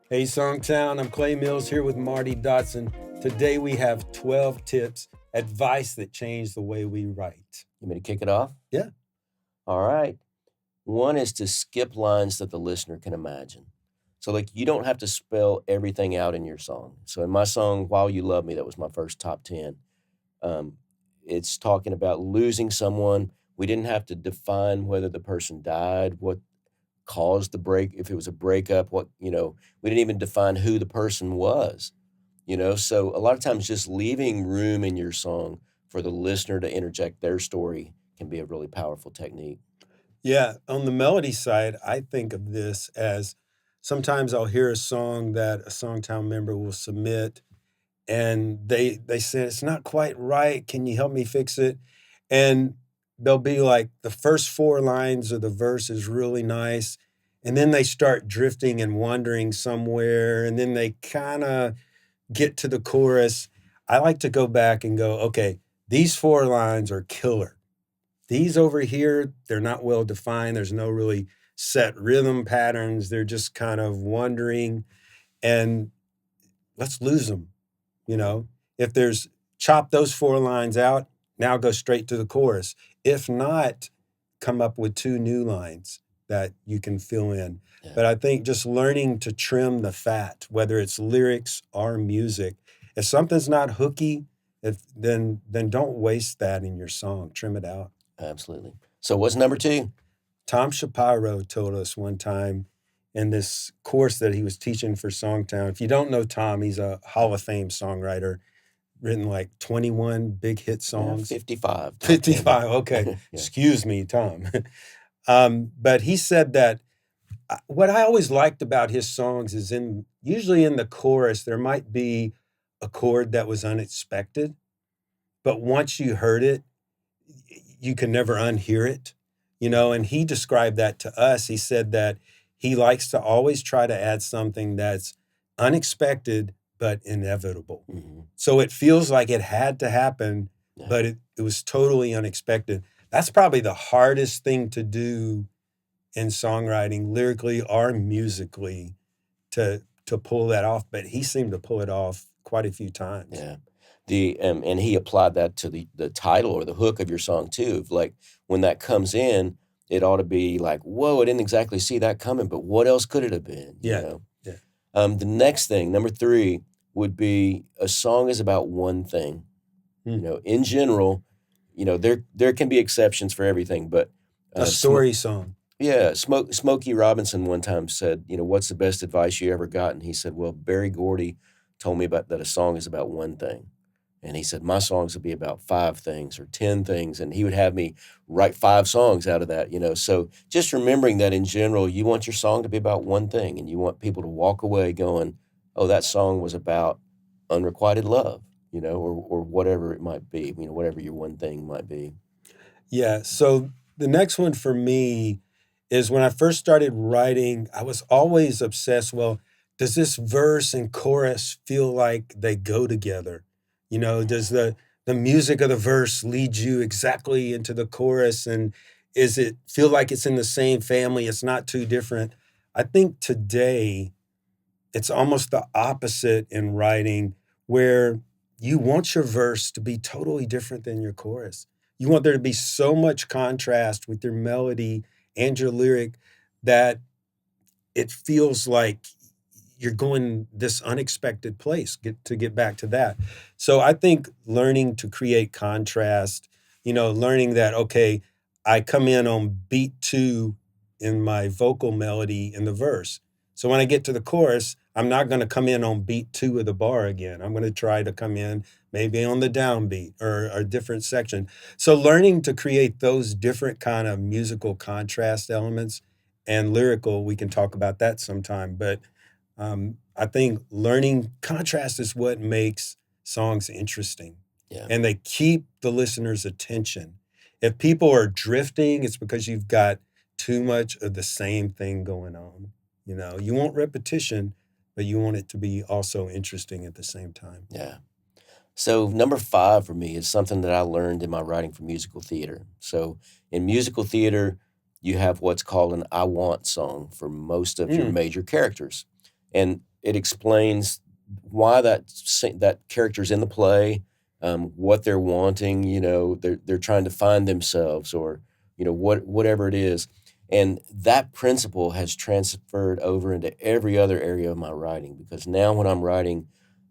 Hey, Songtown, I'm Clay Mills here with Marty Dodson. Today we have 12 tips, advice that change the way we write. You want me to kick it off? Yeah. All right. One is to skip lines that the listener can imagine. So, like, you don't have to spell everything out in your song. So, in my song, While You Love Me, that was my first top 10. Um, it's talking about losing someone. We didn't have to define whether the person died, what caused the break, if it was a breakup, we didn't even define who the person was, So, a lot of times, just leaving room in your song for the listener to interject their story can be a really powerful technique. Yeah. On the melody side, I think of this as sometimes I'll hear a song that a Songtown member will submit and they say, it's not quite right. Can you help me fix it? And they'll be like, the first four lines of the verse is really nice. And then they start drifting and wandering somewhere. And then they kind of get to the chorus. I like to go back and go, okay, these four lines are killer. These over here, they're not well defined. There's no really set rhythm patterns. They're just kind of wandering. And let's lose them. If there's chop those four lines out, now go straight to the chorus. If not, come up with two new lines that you can fill in. Yeah. But I think just learning to trim the fat, whether it's lyrics or music. If something's not hooky, then don't waste that in your song. Trim it out. Absolutely. So what's number two? Tom Shapiro told us one time in this course that he was teaching for Songtown. If you don't know Tom, he's a Hall of Fame songwriter, written like 21 big hit songs. 55. 55, okay. Yeah. Excuse me, Tom. But he said that what I always liked about his songs is usually in the chorus, there might be a chord that was unexpected, but once you heard it, you can never unhear it, and he described that to us. He said that he likes to always try to add something that's unexpected but inevitable. Mm-hmm. So it feels like it had to happen, Yeah. but it was totally unexpected. That's probably the hardest thing to do in songwriting, lyrically or musically, to pull that off. But he seemed to pull it off quite a few times. Yeah. And he applied that to the title or the hook of your song too. Like when that comes in, it ought to be like, whoa, I didn't exactly see that coming, but what else could it have been? Yeah. The next thing, number 3, would be a song is about one thing. In general, there can be exceptions for everything, but a story song. Yeah, Smokey Robison one time said, what's the best advice you ever got? And he said, well, Barry Gordy told me about that a song is about one thing. And he said, my songs would be about 5 things or 10 things. And he would have me write 5 songs out of that, So just remembering that in general, you want your song to be about one thing. And you want people to walk away going, oh, that song was about unrequited love, or whatever it might be, whatever your one thing might be. Yeah. So the next one for me is when I first started writing, I was always obsessed. Well, does this verse and chorus feel like they go together? Does the music of the verse lead you exactly into the chorus? And is it feel like it's in the same family? It's not too different. I think today it's almost the opposite in writing, where you want your verse to be totally different than your chorus. You want there to be so much contrast with your melody and your lyric that it feels like you're going this unexpected place, to get back to that. So I think learning to create contrast, learning that, okay, I come in on beat 2 in my vocal melody in the verse. So when I get to the chorus, I'm not going to come in on beat 2 of the bar again. I'm going to try to come in maybe on the downbeat or a different section. So learning to create those different kind of musical contrast elements and lyrical, we can talk about that sometime. But I think learning contrast is what makes songs interesting. Yeah. And they keep the listener's attention. If people are drifting, it's because you've got too much of the same thing going on. You want repetition, but you want it to be also interesting at the same time. Yeah. So number 5 for me is something that I learned in my writing for musical theater. So in musical theater, you have what's called an I want song for most of your major characters. And it explains why that character's in the play, what they're wanting. They're trying to find themselves, or whatever it is. And that principle has transferred over into every other area of my writing, because now when I'm writing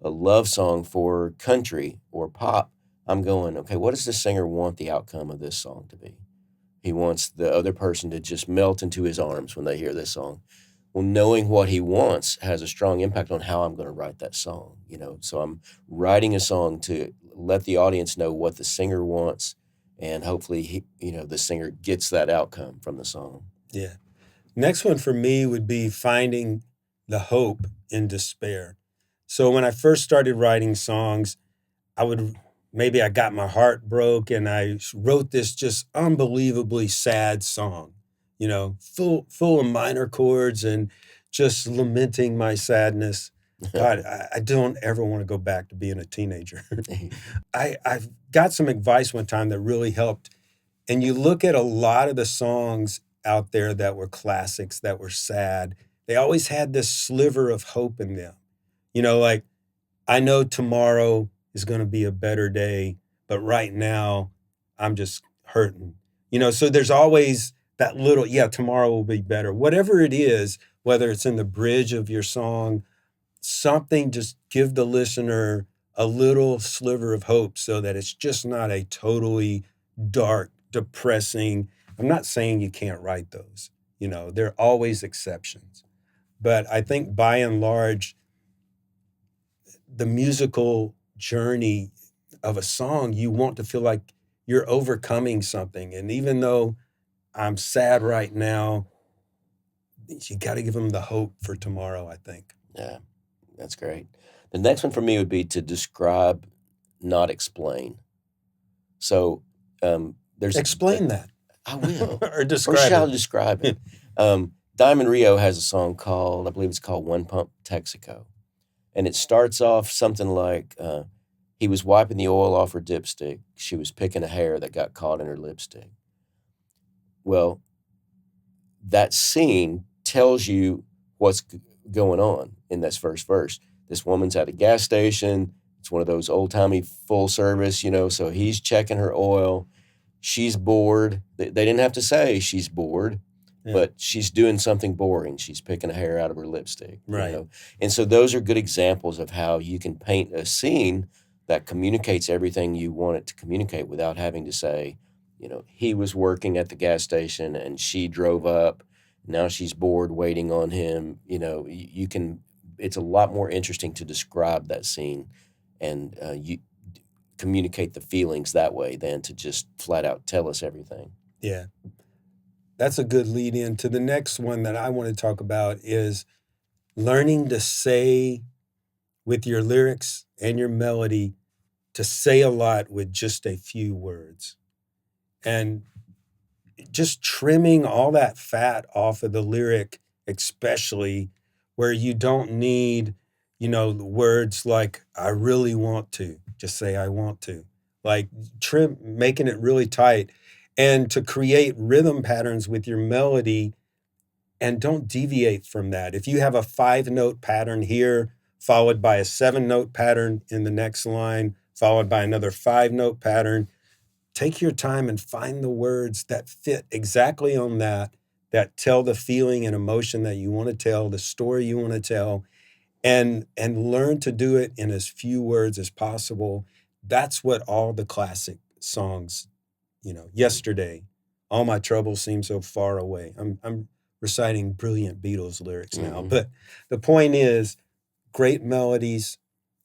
a love song for country or pop, I'm going, okay, what does the singer want the outcome of this song to be? He wants the other person to just melt into his arms when they hear this song. Well, knowing what he wants has a strong impact on how I'm going to write that song. So I'm writing a song to let the audience know what the singer wants, and hopefully the singer gets that outcome from the song. Yeah. Next one for me would be finding the hope in despair. So when I first started writing songs, maybe I got my heart broke and I wrote this just unbelievably sad song, full of minor chords and just lamenting my sadness. God, I don't ever want to go back to being a teenager. I've got some advice one time that really helped. And you look at a lot of the songs out there that were classics, that were sad, they always had this sliver of hope in them. Like, I know tomorrow is going to be a better day, but right now I'm just hurting. So there's always that little, tomorrow will be better. Whatever it is, whether it's in the bridge of your song, something, just give the listener a little sliver of hope so that it's just not a totally dark, depressing. I'm not saying you can't write those. There are always exceptions. But I think by and large, the musical journey of a song, you want to feel like you're overcoming something. And even though I'm sad right now, you got to give them the hope for tomorrow, I think. Yeah, that's great. The next one for me would be to describe, not explain. So Explain that. I will. Or describe Or shall it. describe it. Diamond Rio has a song called, I believe it's called One Pump Texaco. And it starts off something like, he was wiping the oil off her dipstick. She was picking a hair that got caught in her lipstick. Well, that scene tells you what's going on in this first verse. This woman's at a gas station. It's one of those old-timey full service, so he's checking her oil. She's bored. They didn't have to say she's bored. Yeah. But she's doing something boring. She's picking a hair out of her lipstick. Right. And so those are good examples of how you can paint a scene that communicates everything you want it to communicate without having to say, he was working at the gas station and she drove up. Now she's bored waiting on him. You can. It's a lot more interesting to describe that scene, and you communicate the feelings that way than to just flat out tell us everything. Yeah. That's a good lead in to the next one that I want to talk about is learning to say with your lyrics and your melody, to say a lot with just a few words. And just trimming all that fat off of the lyric, especially where you don't need, the words like, I really want to, just say I want to. Like making it really tight. And to create rhythm patterns with your melody, and don't deviate from that. If you have a 5-note pattern here, followed by a 7-note pattern in the next line, followed by another 5-note pattern, take your time and find the words that fit exactly on that tell the feeling and emotion that you want to tell, the story you want to tell, and learn to do it in as few words as possible. That's what all the classic songs, Yesterday, All My Troubles Seem So Far Away. I'm reciting brilliant Beatles lyrics now, but the point is, great melodies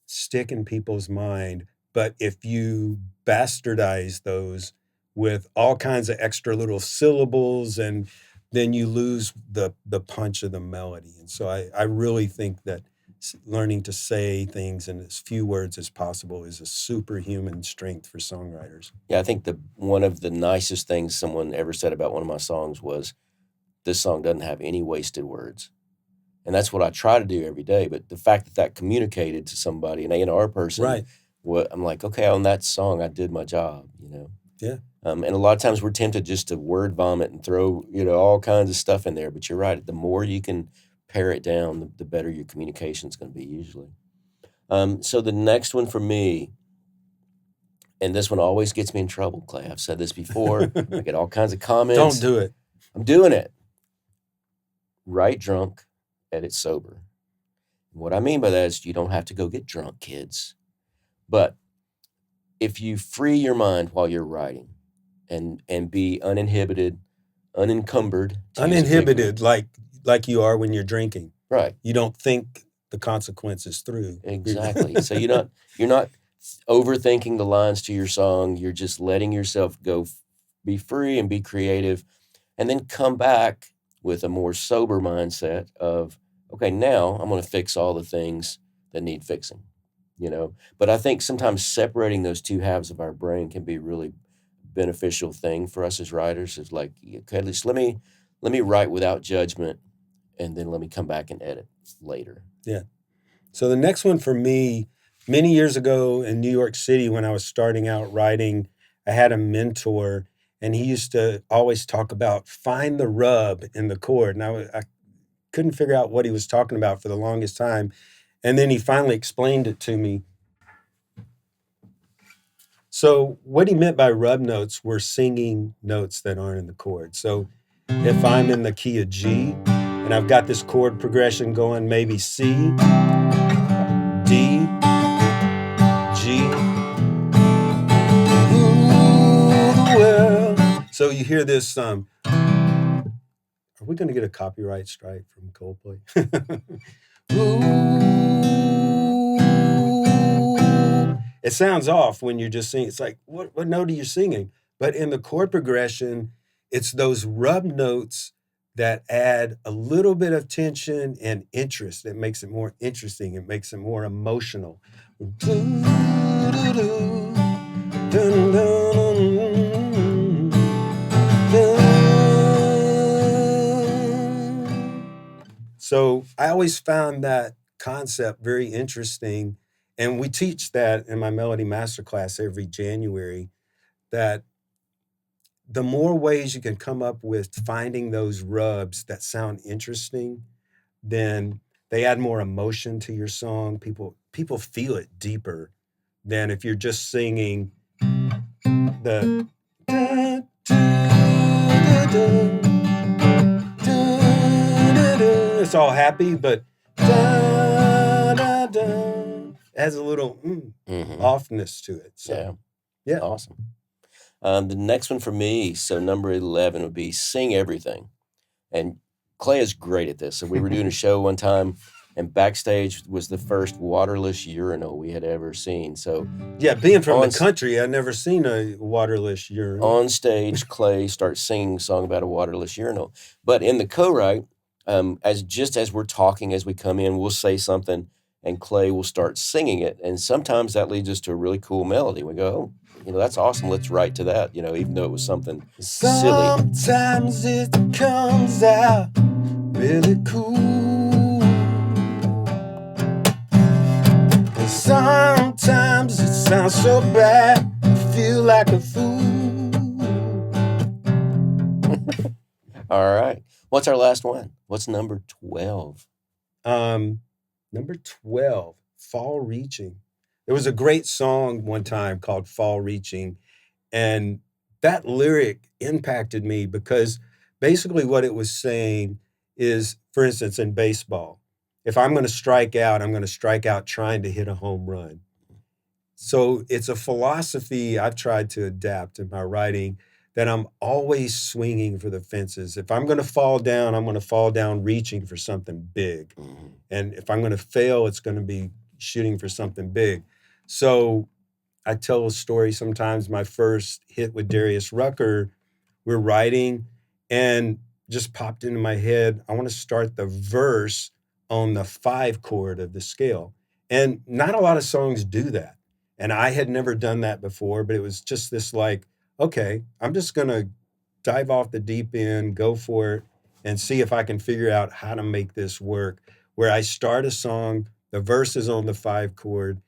stick in people's mind, but if you bastardize those with all kinds of extra little syllables, and then you lose the punch of the melody. And so I really think that learning to say things in as few words as possible is a superhuman strength for songwriters. Yeah, I think one of the nicest things someone ever said about one of my songs was, this song doesn't have any wasted words. And that's what I try to do every day. But the fact that communicated to somebody, an A&R person, right. I'm like, okay, on that song, I did my job, Yeah. And a lot of times we're tempted just to word vomit and throw, all kinds of stuff in there. But you're right. The more you can pare it down, the better your communication is going to be usually. So the next one for me, and this one always gets me in trouble, Clay. I've said this before. I get all kinds of comments. Don't do it. I'm doing it. Write drunk, edit sober. What I mean by that is you don't have to go get drunk, kids. But if you free your mind while you're writing and be uninhibited, unencumbered. Uninhibited, like you are when you're drinking. Right. You don't think the consequences through. Exactly. So you're not overthinking the lines to your song. You're just letting yourself go, be free and be creative, and then come back with a more sober mindset of, okay, now I'm going to fix all the things that need fixing, But I think sometimes separating those two halves of our brain can be a really beneficial thing for us as writers. It's like, okay, at least let me write without judgment, and then let me come back and edit later. Yeah. So the next one for me, many years ago in New York City when I was starting out writing, I had a mentor, and he used to always talk about find the rub in the chord. And I couldn't figure out what he was talking about for the longest time. And then he finally explained it to me. So what he meant by rub notes were singing notes that aren't in the chord. So if I'm in the key of G and I've got this chord progression going, maybe C, D, G, rule the world. So you hear this, are we going to get a copyright strike from Coldplay? It sounds off when you're just singing. It's like, what note are you singing? But in the chord progression, it's those rub notes that add a little bit of tension and interest. It makes it more interesting. It makes it more emotional. So I always found that concept very interesting. And we teach that in my Melody Masterclass every January, that the more ways you can come up with finding those rubs that sound interesting, then they add more emotion to your song. People feel it deeper than if you're just singing the da, da, da, da, it's all happy, but da, da, da, has a little offness to it. So, yeah. Awesome. The next one for me, so number 11 would be sing everything. And Clay is great at this. So we were doing a show one time, and backstage was the first waterless urinal we had ever seen. So yeah, being from the country, I'd never seen a waterless urinal. On stage, Clay starts singing a song about a waterless urinal. But in the co-write, as we're talking, as we come in, we'll say something, and Clay will start singing it. And sometimes that leads us to a really cool melody. We go, oh, that's awesome. Let's write to that, even though it was something silly. Sometimes it comes out really cool. And sometimes it sounds so bad, I feel like a fool. All right. What's our last one? What's number 12? Number 12, Fall Reaching. There was a great song one time called Fall Reaching, and that lyric impacted me because basically what it was saying is, for instance, in baseball, if I'm going to strike out, I'm going to strike out trying to hit a home run. So it's a philosophy I've tried to adapt in my writing, that I'm always swinging for the fences. If I'm going to fall down, I'm going to fall down reaching for something big. Mm-hmm. And if I'm going to fail, it's going to be shooting for something big. So I tell a story sometimes. My first hit with Darius Rucker, we're writing, and just popped into my head, I want to start the verse on the 5 chord of the scale. And not a lot of songs do that. And I had never done that before, but it was just this like, okay, I'm just going to dive off the deep end, go for it, and see if I can figure out how to make this work, where I start a song, the verse is on the 5 chord,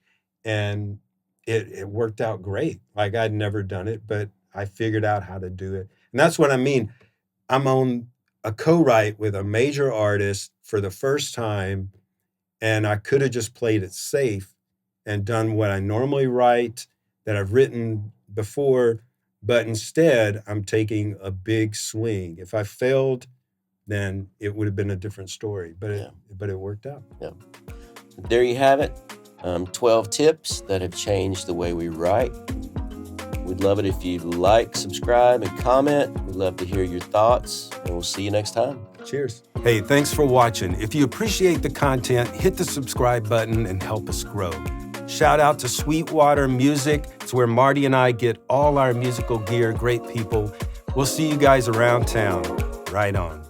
and it worked out great. Like I'd never done it, but I figured out how to do it. And that's what I mean. I'm on a co-write with a major artist for the first time, and I could have just played it safe and done what I normally write that I've written before, but instead I'm taking a big swing. If I failed, then it would have been a different story, but it worked out. Yeah. There you have it. 12 tips that have changed the way we write. We'd love it if you like, subscribe, and comment. We'd love to hear your thoughts, and we'll see you next time. Cheers. Hey, thanks for watching. If you appreciate the content, hit the subscribe button and help us grow. Shout out to Sweetwater Music. It's where Marty and I get all our musical gear. Great people. We'll see you guys around town. Right on.